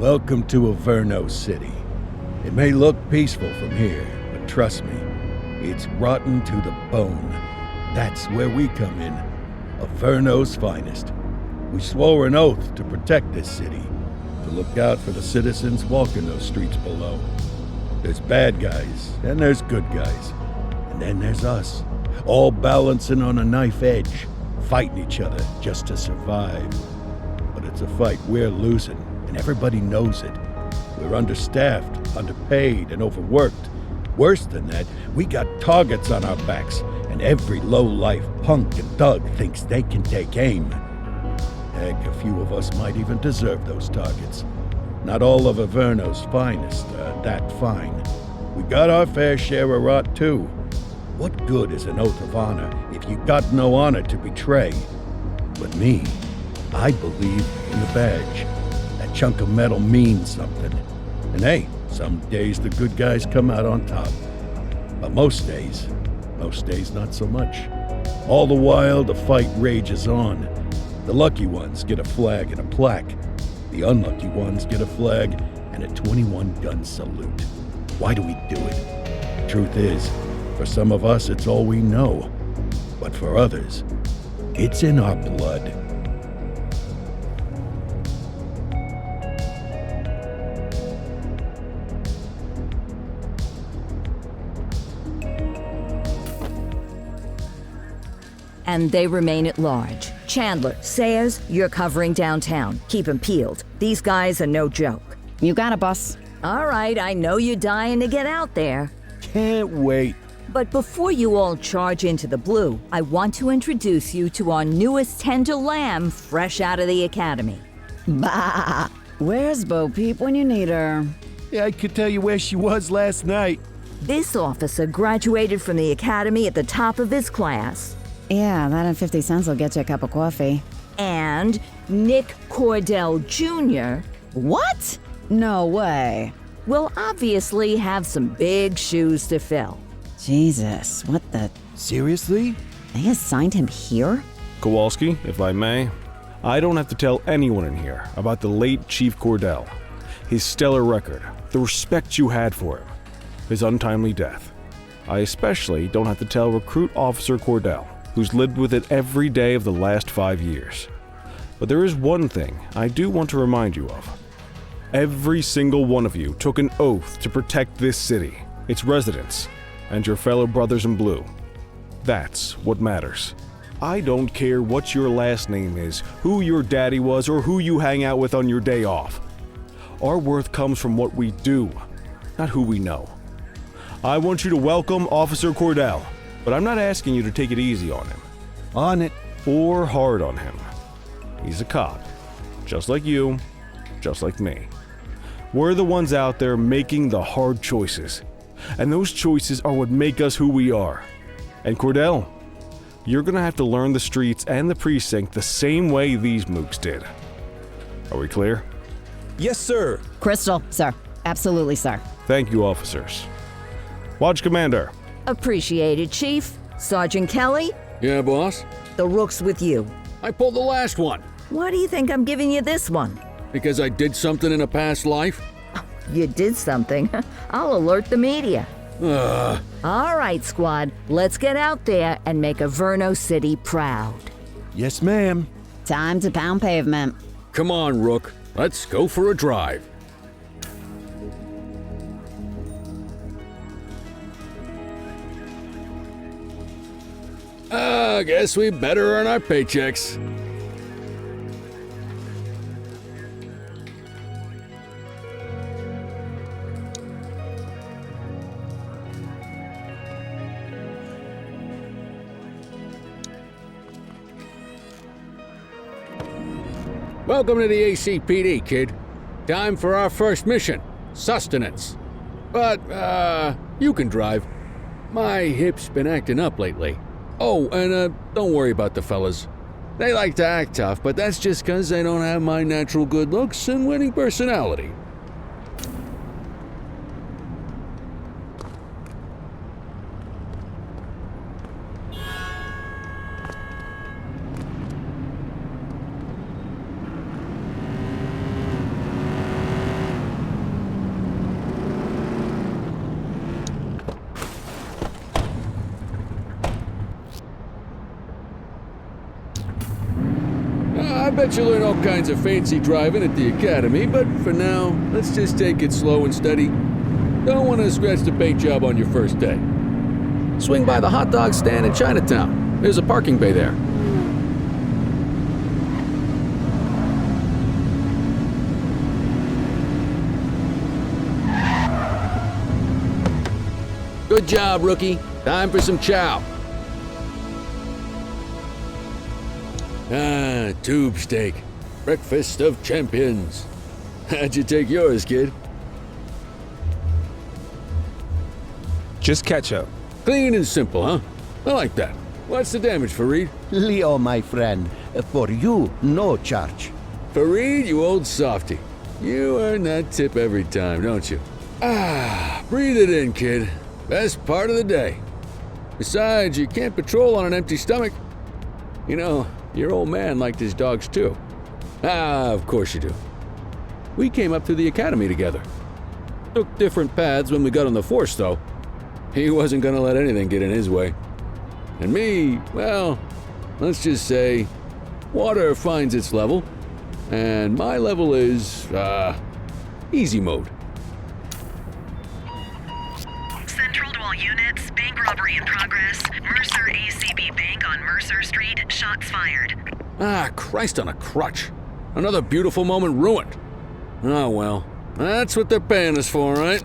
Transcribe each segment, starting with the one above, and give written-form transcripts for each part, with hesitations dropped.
Welcome to Averno City. It may look peaceful from here, but trust me, it's rotten to the bone. That's where we come in. Averno's finest. We swore an oath to protect this city, to look out for the citizens walking those streets below. There's bad guys, and there's good guys. And then there's us, all balancing on a knife edge, fighting each other just to survive. But it's a fight we're losing, and everybody knows it. We're understaffed, underpaid, and overworked. Worse than that, we got targets on our backs, and every low-life punk and thug thinks they can take aim. Heck, a few of us might even deserve those targets. Not all of Averno's finest are that fine. We got our fair share of rot, too. What good is an oath of honor if you got no honor to betray? But me, I believe in the badge. That chunk of metal means something. And hey, some days the good guys come out on top. But most days not so much. All the while, the fight rages on. The lucky ones get a flag and a plaque. The unlucky ones get a flag and a 21-gun salute. Why do we do it? Truth is, for some of us, it's all we know. But for others, it's in our blood. And they remain at large. Chandler, Sayers, you're covering downtown. Keep 'em peeled. These guys are no joke. You got it, boss. All right, I know you're dying to get out there. Can't wait. But before you all charge into the blue, I want to introduce you to our newest tender lamb fresh out of the academy. Bah! Where's Bo Peep when you need her? Yeah, I could tell you where she was last night. This officer graduated from the academy at the top of his class. Yeah, that and 50 cents will get you a cup of coffee. And Nick Cordell Jr. What? No way. will obviously have some big shoes to fill. Jesus, what the... Seriously? They assigned him here? Kowalski, if I may, I don't have to tell anyone in here about the late Chief Cordell, his stellar record, the respect you had for him, his untimely death. I especially don't have to tell Recruit Officer Cordell, who's lived with it every day of the last 5 years. But there is one thing I do want to remind you of. Every single one of you took an oath to protect this city, its residents, and your fellow brothers in blue. That's what matters. I don't care what your last name is, who your daddy was, or who you hang out with on your day off. Our worth comes from what we do, not who we know. I want you to welcome Officer Cordell, but I'm not asking you to take it easy on him. On it. Or hard on him. He's a cop, just like you, just like me. We're the ones out there making the hard choices, and those choices are what make us who we are. And Cordell, you're gonna have to learn the streets and the precinct the same way these mooks did. Are we clear? Yes, sir. Crystal, sir. Absolutely, sir. Thank you, officers. Watch Commander. Appreciated, Chief. Sergeant Kelly, Yeah, boss? the rook's with you. I pulled the last one. Why do you think I'm giving you this one? Because I did something in a past life? You did something. I'll alert the media. Ugh. All right, squad. Let's get out there and make Averno City proud. Yes, ma'am. Time to pound pavement. Come on, Rook. Let's go for a drive. I guess we better earn our paychecks. Welcome to the ACPD, kid. Time for our first mission, sustenance. But, you can drive. My hip's been acting up lately. Oh, and, don't worry about the fellas. They like to act tough, but that's just 'cause they don't have my natural good looks and winning personality. I bet you'll learn all kinds of fancy driving at the academy, but for now, let's just take it slow and steady. Don't want to scratch the paint job on your first day. Swing by the hot dog stand in Chinatown. There's a parking bay there. Good job, rookie. Time for some chow. Tube steak. Breakfast of champions. How'd you take yours, kid? Just ketchup. Clean and simple, huh? I like that. What's the damage, Fareed? Leo, my friend, for you, no charge. Fareed, you old softy. You earn that tip every time, don't you? Breathe it in, kid. Best part of the day. Besides, you can't patrol on an empty stomach. You know, your old man liked his dogs too. Of course you do. We came up through the academy together. Took different paths when we got on the force, though. He wasn't gonna let anything get in his way. And me, well, let's just say, water finds its level, and my level is, easy mode. Central to all units, bank robbery in progress. Mercer ACB Bank on Mercer Street, shots fired. Christ on a crutch. Another beautiful moment ruined. Oh well, that's what they're paying us for, right?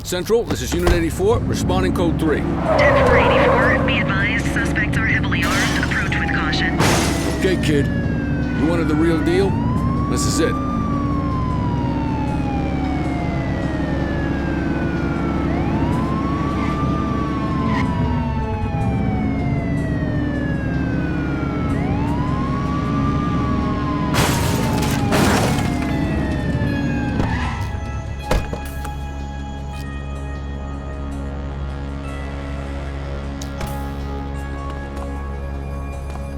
Central, this is Unit 84, responding code 3. 10-484, be advised, suspects are heavily armed, approach with caution. Okay, kid. You wanted the real deal? This is it.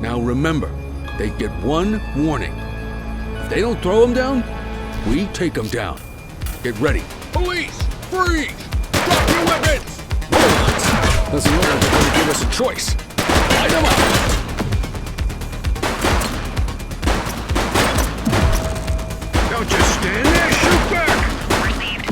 Now remember, they get one warning. If they don't throw them down, we take them down. Get ready. Police! Freeze! Drop your weapons! Doesn't look like they're going to give us a choice. Light them up! Don't just stand there, shoot back! Received.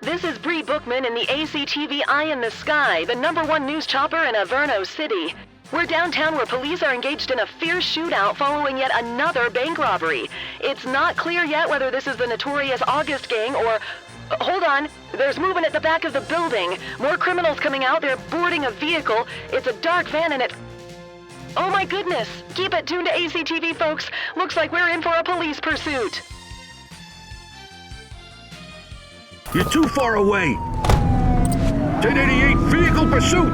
This is Bree Bookman in the ACTV Eye in the Sky, the #1 news chopper in Averno City. We're downtown where police are engaged in a fierce shootout following yet another bank robbery. It's not clear yet whether this is the notorious August gang or... Hold on, there's movement at the back of the building. More criminals coming out, they're boarding a vehicle. It's a dark van and it... Oh my goodness! Keep it tuned to ACTV, folks. Looks like we're in for a police pursuit. You're too far away. 1088, vehicle pursuit!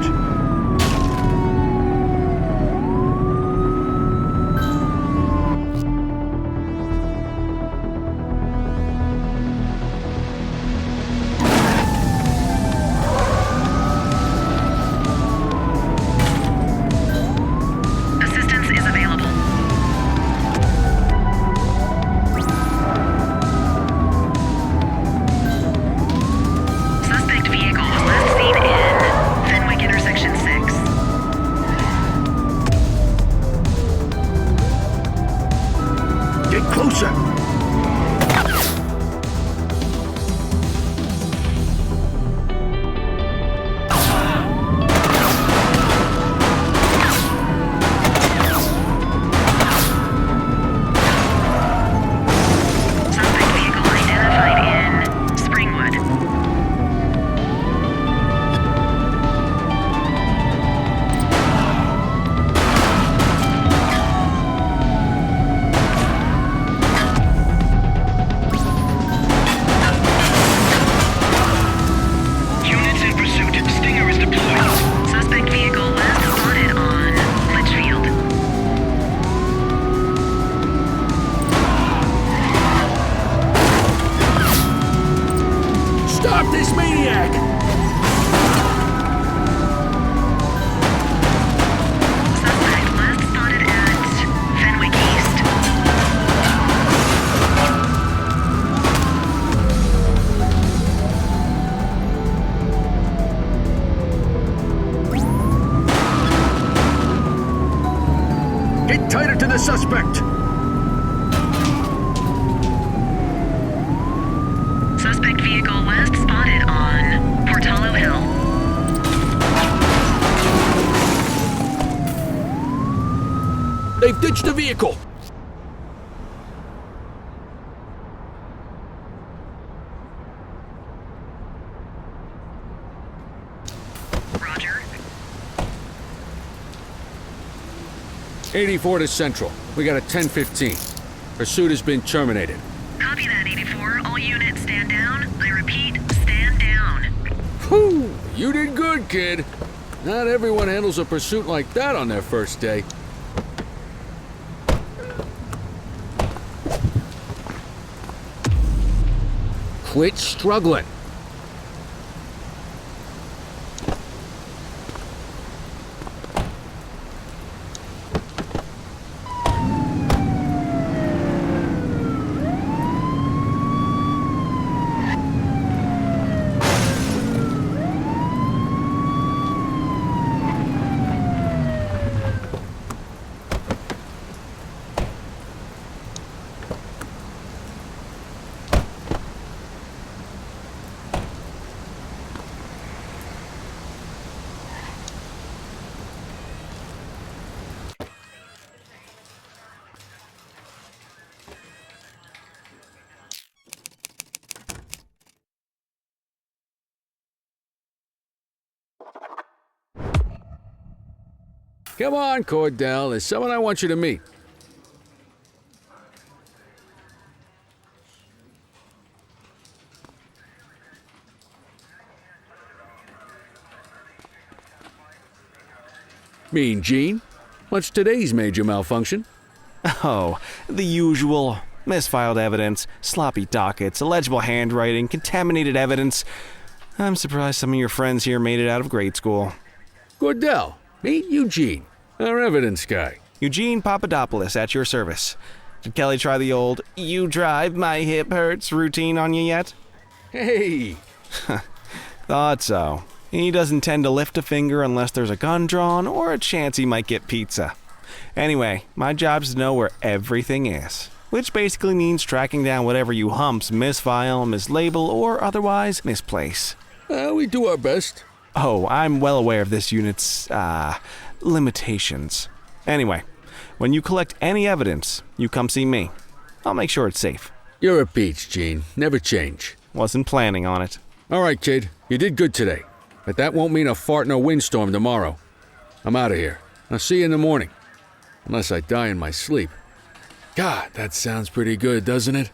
Assistance is available. Suspect vehicle was last seen in Fenwick Intersection 6. Get closer! Suspect vehicle identified in Springwood. Units in pursuit. Stinger is deployed. Suspect vehicle last spotted on Litchfield. Stop this maniac! Suspect last spotted at Fenwick East. to the suspect! Suspect vehicle last spotted on Portalo Hill. They've ditched the vehicle! Roger. 84 to Central. We got a 10:15. Pursuit has been terminated. Copy that, 84. All units stand down. I repeat, stand down. Whew! You did good, kid. Not everyone handles a pursuit like that on their first day. Quit struggling. Come on, Cordell. There's someone I want you to meet. Mean Gene? What's today's major malfunction? Oh, the usual. Misfiled evidence, sloppy dockets, illegible handwriting, contaminated evidence. I'm surprised some of your friends here made it out of grade school. Cordell, meet Eugene, our evidence guy. Eugene Papadopoulos at your service. Did Kelly try the old, "you drive, my hip hurts" routine on you yet? Hey! Thought so. He doesn't tend to lift a finger unless there's a gun drawn or a chance he might get pizza. Anyway, my job's to know where everything is, which basically means tracking down whatever you humps misfile, mislabel, or otherwise misplace. We do our best. Oh, I'm well aware of this unit's, limitations. Anyway, when you collect any evidence, you come see me. I'll make sure it's safe. You're a peach, Gene. Never change. Wasn't planning on it. All right, kid. You did good today. But that won't mean a fart in a windstorm tomorrow. I'm out of here. I'll see you in the morning. Unless I die in my sleep. God, that sounds pretty good, doesn't it?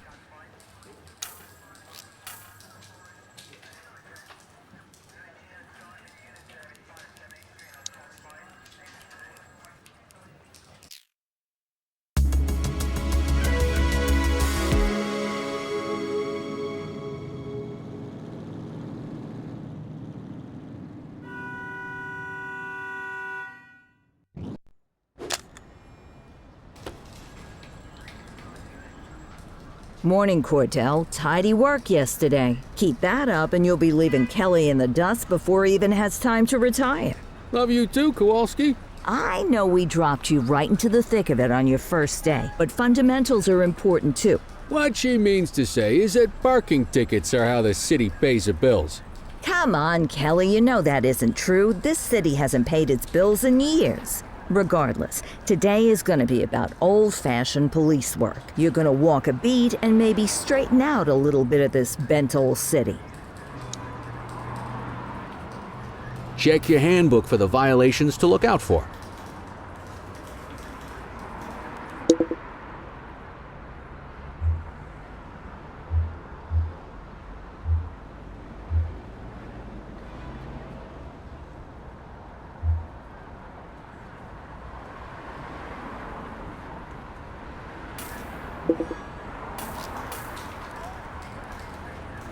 Morning, Cordell. Tidy work yesterday. Keep that up and you'll be leaving Kelly in the dust before he even has time to retire. Love you too, Kowalski. I know we dropped you right into the thick of it on your first day, but fundamentals are important too. What she means to say is that parking tickets are how the city pays the bills. Come on, Kelly, you know that isn't true. This city hasn't paid its bills in years. Regardless, today is going to be about old-fashioned police work. You're going to walk a beat and maybe straighten out a little bit of this bent old city. Check your handbook for the violations to look out for.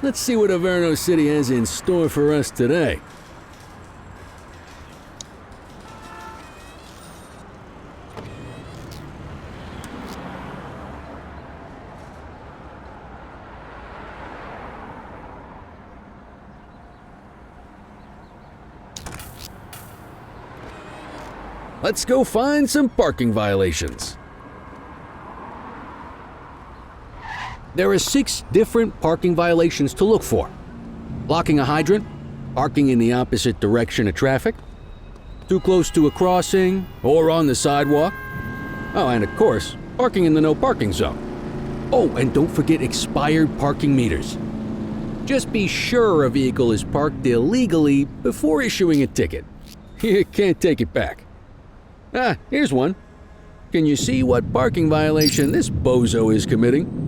Let's see what Averno City has in store for us today. Let's go find some parking violations. There are 6 different parking violations to look for. Blocking a hydrant, parking in the opposite direction of traffic, too close to a crossing or on the sidewalk. Oh, and of course, parking in the no parking zone. Oh, and don't forget expired parking meters. Just be sure a vehicle is parked illegally before issuing a ticket. You can't take it back. Ah, here's one. Can you see what parking violation this bozo is committing?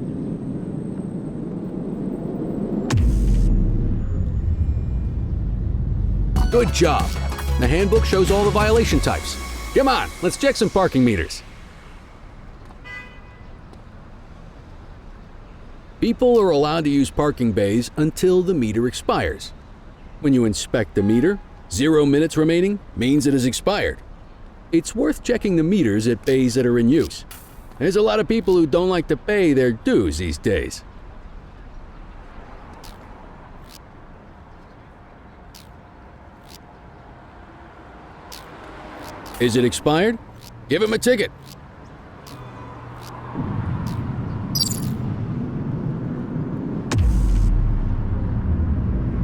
Good job. The handbook shows all the violation types. Come on, let's check some parking meters. People are allowed to use parking bays until the meter expires. When you inspect the meter, 0 minutes remaining means it has expired. It's worth checking the meters at bays that are in use. There's a lot of people who don't like to pay their dues these days. Is it expired? Give him a ticket.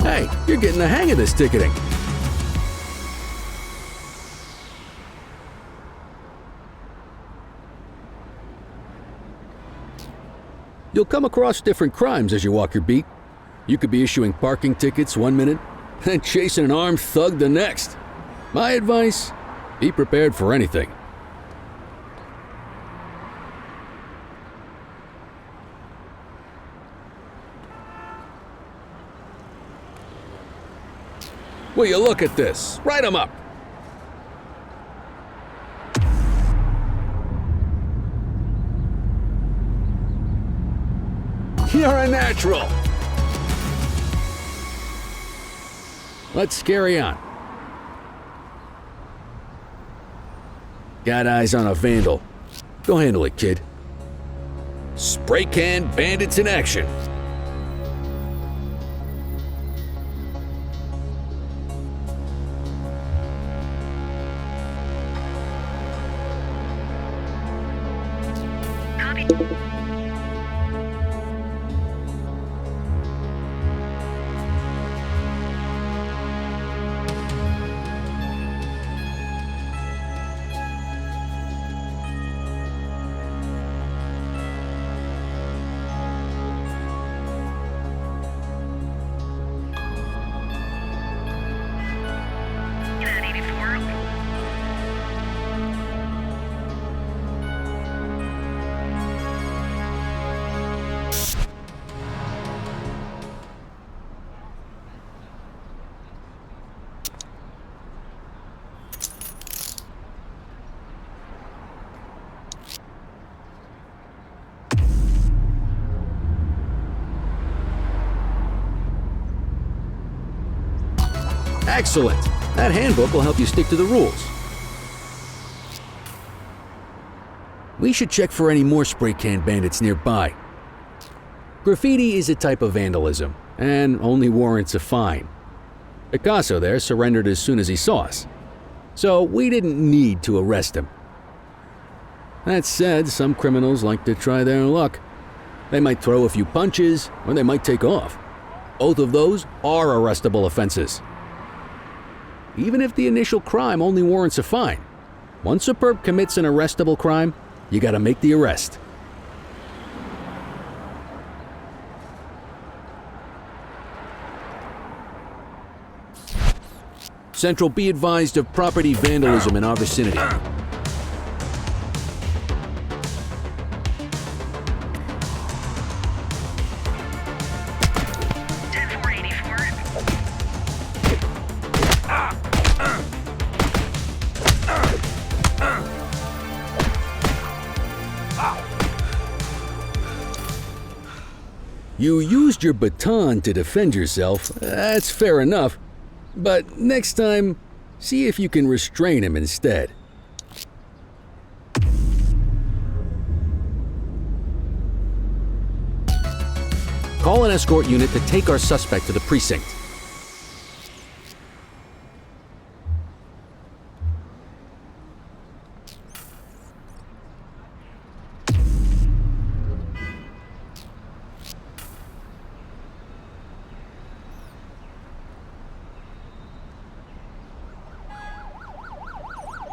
Hey, you're getting the hang of this ticketing. You'll come across different crimes as you walk your beat. You could be issuing parking tickets 1 minute and chasing an armed thug the next. My advice, be prepared for anything. Will you look at this? Write 'em up. You're a natural. Let's carry on. Got eyes on a vandal. Go handle it, kid. Spray can bandits in action. Copy. Unit 84. Excellent. That handbook will help you stick to the rules. We should check for any more spray can bandits nearby. Graffiti is a type of vandalism and only warrants a fine. Picasso there surrendered as soon as he saw us, so we didn't need to arrest him. That said, some criminals like to try their luck. They might throw a few punches or they might take off. Both of those are arrestable offenses. Even if the initial crime only warrants a fine, once a perp commits an arrestable crime, you gotta make the arrest. Central, be advised of property vandalism in our vicinity. You used your baton to defend yourself, that's fair enough. But next time, see if you can restrain him instead. Call an escort unit to take our suspect to the precinct.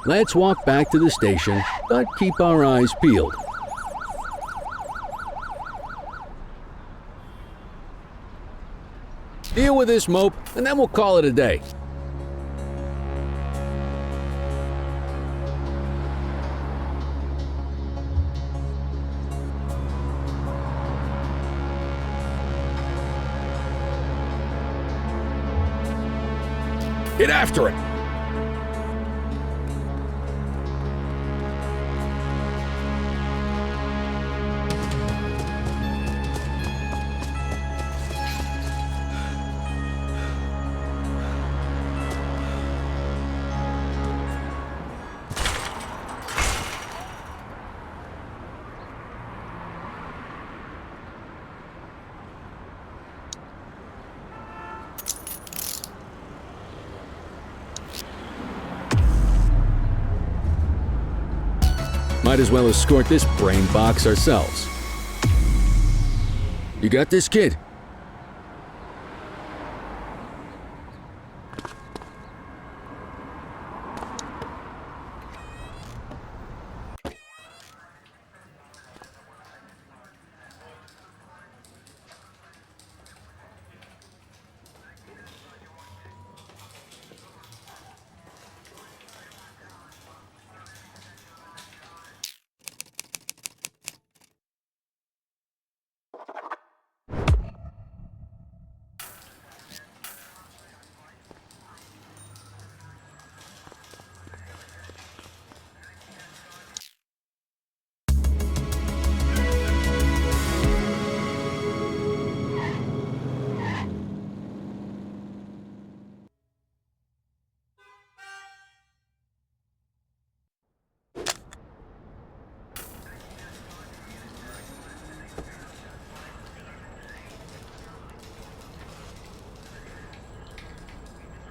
Let's walk back to the station, but keep our eyes peeled. Deal with this mope, and then we'll call it a day. Get after it! Might as well escort this brain box ourselves. You got this, kid?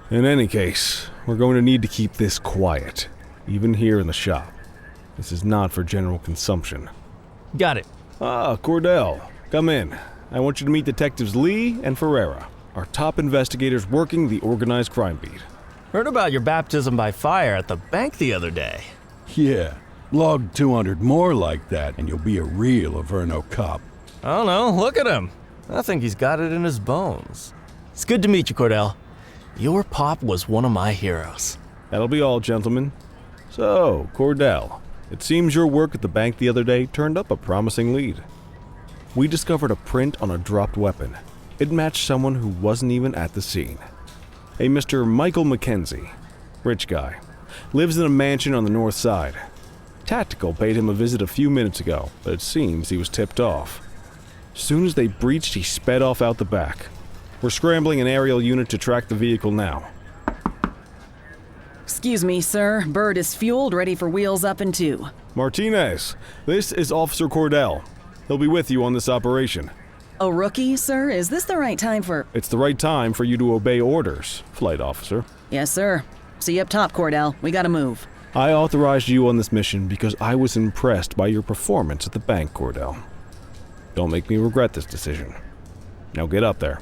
In any case, we're going to need to keep this quiet, even here in the shop. This is not for general consumption. Got it. Ah, Cordell, come in. I want you to meet Detectives Lee and Ferreira, our top investigators working the organized crime beat. Heard about your baptism by fire at the bank the other day. Yeah, log 200 more like that, and you'll be a real Averno cop. I don't know, look at him. I think he's got it in his bones. It's good to meet you, Cordell. Your pop was one of my heroes. That'll be all, gentlemen. So, Cordell, it seems your work at the bank the other day turned up a promising lead. We discovered a print on a dropped weapon. It matched someone who wasn't even at the scene. A Mr. Michael Mackenzie, rich guy, lives in a mansion on the north side. Tactical paid him a visit a few minutes ago, but it seems he was tipped off. Soon as they breached, he sped off out the back. We're scrambling an aerial unit to track the vehicle now. Excuse me, sir. Bird is fueled, ready for wheels up in 2. Martinez, this is Officer Cordell. He'll be with you on this operation. A rookie, sir? Is this the right time for... It's the right time for you to obey orders, Flight Officer. Yes, sir. See you up top, Cordell. We gotta move. I authorized you on this mission because I was impressed by your performance at the bank, Cordell. Don't make me regret this decision. Now get up there.